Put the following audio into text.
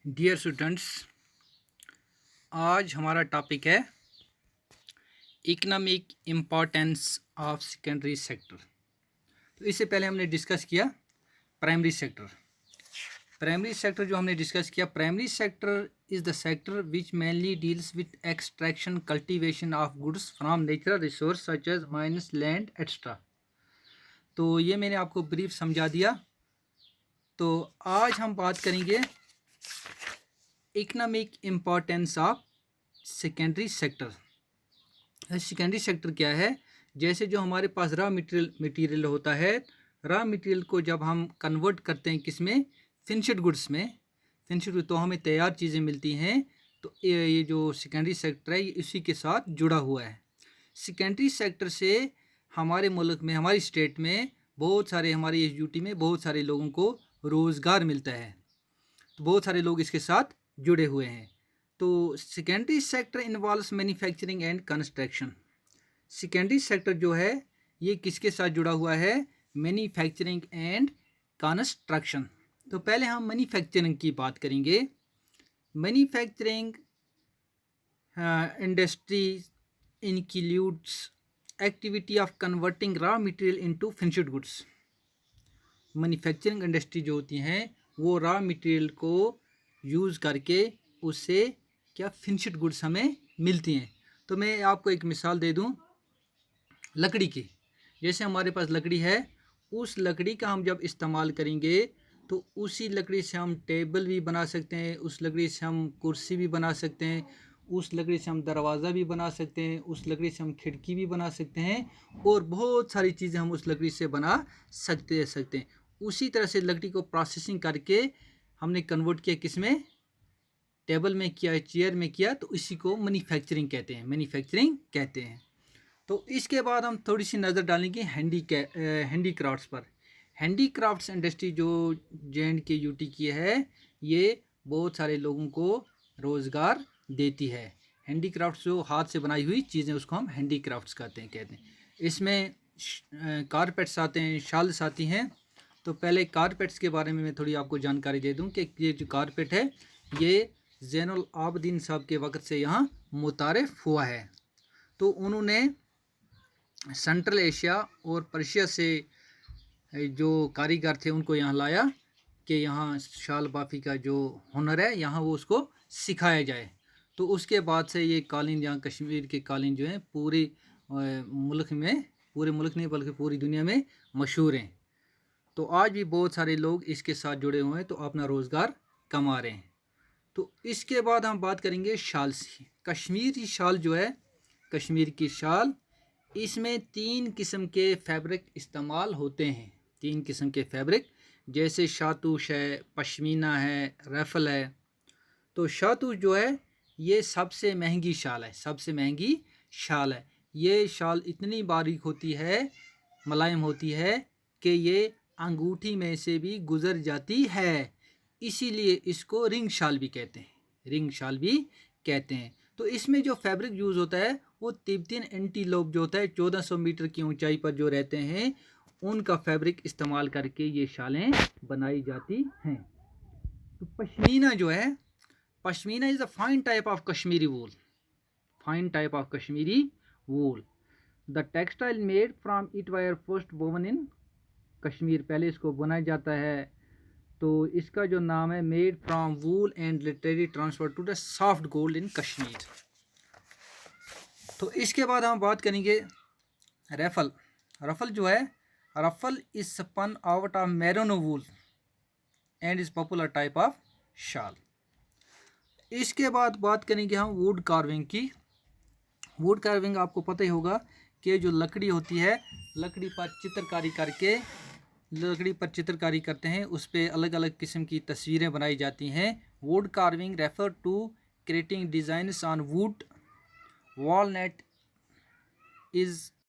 Dear students, आज हमारा topic है economic importance of secondary sector. तो इससे पहले हमने डिस्कस किया प्राइमरी सेक्टर। प्राइमरी सेक्टर जो हमने डिस्कस किया, primary sector is the sector which mainly deals with extraction cultivation of goods from natural resource such as minus land extra. तो ये मैंने आपको ब्रीफ समझा दिया। तो आज हम बात करेंगे economic importance of secondary sector. Secondary sector क्या है? जैसे जो हमारे पास रॉ मटेरियल होता है, रॉ मटेरियल को जब हम कन्वर्ट करते हैं किस में, फिनिश्ड गुड्स में, फिनिश्ड तो हमें तैयार चीज़ें मिलती हैं। तो ये जो सेकेंडरी सेक्टर है ये इसी के साथ जुड़ा हुआ है। सेकेंडरी सेक्टर से हमारे मुल्क में, हमारी स्टेट में बहुत सारे, हमारी यूटी में बहुत सारे लोगों को रोज़गार मिलता है। तो बहुत सारे लोग इसके साथ जुड़े हुए हैं। तो secondary sector involves manufacturing and construction. Secondary sector जो है ये किसके साथ जुड़ा हुआ है? Manufacturing and construction. तो पहले हम मैन्युफैक्चरिंग की बात करेंगे। Manufacturing industry includes activity of converting raw material into finished goods. Manufacturing industry जो होती हैं वो रॉ मटेरियल को यूज़ करके उससे क्या फिनिश्ड गुड्स हमें मिलती हैं। तो मैं आपको एक मिसाल दे दूं लकड़ी की। जैसे हमारे पास लकड़ी है, उस लकड़ी का हम जब इस्तेमाल करेंगे तो उसी लकड़ी से हम टेबल भी बना सकते हैं, उस लकड़ी से हम कुर्सी भी बना सकते हैं, उस लकड़ी से हम दरवाज़ा भी बना सकते हैं, उस लकड़ी से हम खिड़की भी बना सकते हैं और बहुत सारी चीज़ें हम उस लकड़ी से बना सकते हैं। उसी तरह से लकड़ी को प्रोसेसिंग करके हमने कन्वर्ट किया किस में, टेबल में किया, चेयर में किया, तो इसी को मैन्युफैक्चरिंग कहते हैं। तो इसके बाद हम थोड़ी सी नज़र डालेंगे हैंडीक्राफ्ट्स पर। हैंडीक्राफ्ट्स इंडस्ट्री जो JNK UT की है ये बहुत सारे लोगों को रोज़गार देती है। हैंडीक्राफ्ट्स जो हाथ से बनाई हुई चीज़ें उसको हम हैंडीक्राफ्ट्स कहते हैं। इसमें कारपेट्स आते हैं, शॉल्स आती हैं। तो पहले कारपेट्स के बारे में मैं थोड़ी आपको जानकारी दे दूं कि ये जो कारपेट है ये ज़ैनुल आबदीन साहब के वक़्त से यहाँ मुतारिफ़ हुआ है। तो उन्होंने सेंट्रल एशिया और पर्शिया से जो कारीगर थे उनको यहाँ लाया कि यहाँ शाल बाफ़ी का जो हुनर है यहाँ वो उसको सिखाया जाए। तो उसके बाद से ये कालीन, यहाँ कश्मीर के कालीन जो हैं पूरे मुल्क नहीं बल्कि पूरी दुनिया में मशहूर हैं। तो आज भी बहुत सारे लोग इसके साथ जुड़े हुए हैं, तो अपना रोज़गार कमा रहे हैं। तो इसके बाद हम बात करेंगे शाल की। कश्मीरी शाल जो है, कश्मीर की शाल, इसमें 3 किस्म के फैब्रिक इस्तेमाल होते हैं। 3 किस्म के फैब्रिक, जैसे शातूश है, पश्मीना है, रैफल है। तो शातूश जो है ये सबसे महंगी शाल है। ये शाल इतनी बारीक होती है, मुलायम होती है कि ये अंगूठी में से भी गुजर जाती है। इसीलिए इसको रिंग शाल भी कहते हैं। तो इसमें जो फैब्रिक यूज़ होता है वो तिब्बतियन एंटीलोप जो होता है 1400 मीटर की ऊंचाई पर जो रहते हैं उनका फैब्रिक इस्तेमाल करके ये शालें बनाई जाती हैं। तो पश्मीना जो है, pashmina is a fine type of Kashmiri wool. The textile made from it were first woven in Kashmir. पहले इसको बनाया जाता है। तो इसका जो नाम है, made from wool and literary transfer to the soft gold in Kashmir. तो इसके बाद हम बात करेंगे रफल जो है, Raffal is spun out of merino wool and is popular type of shawl. इसके बाद बात करेंगे हम वुड कार्विंग की। वुड कार्विंग आपको पता ही होगा कि जो लकड़ी होती है, लकड़ी पर चित्रकारी करते हैं, उस पर अलग अलग किस्म की तस्वीरें बनाई जाती हैं। Wood carving refer to creating designs on wood. Walnut is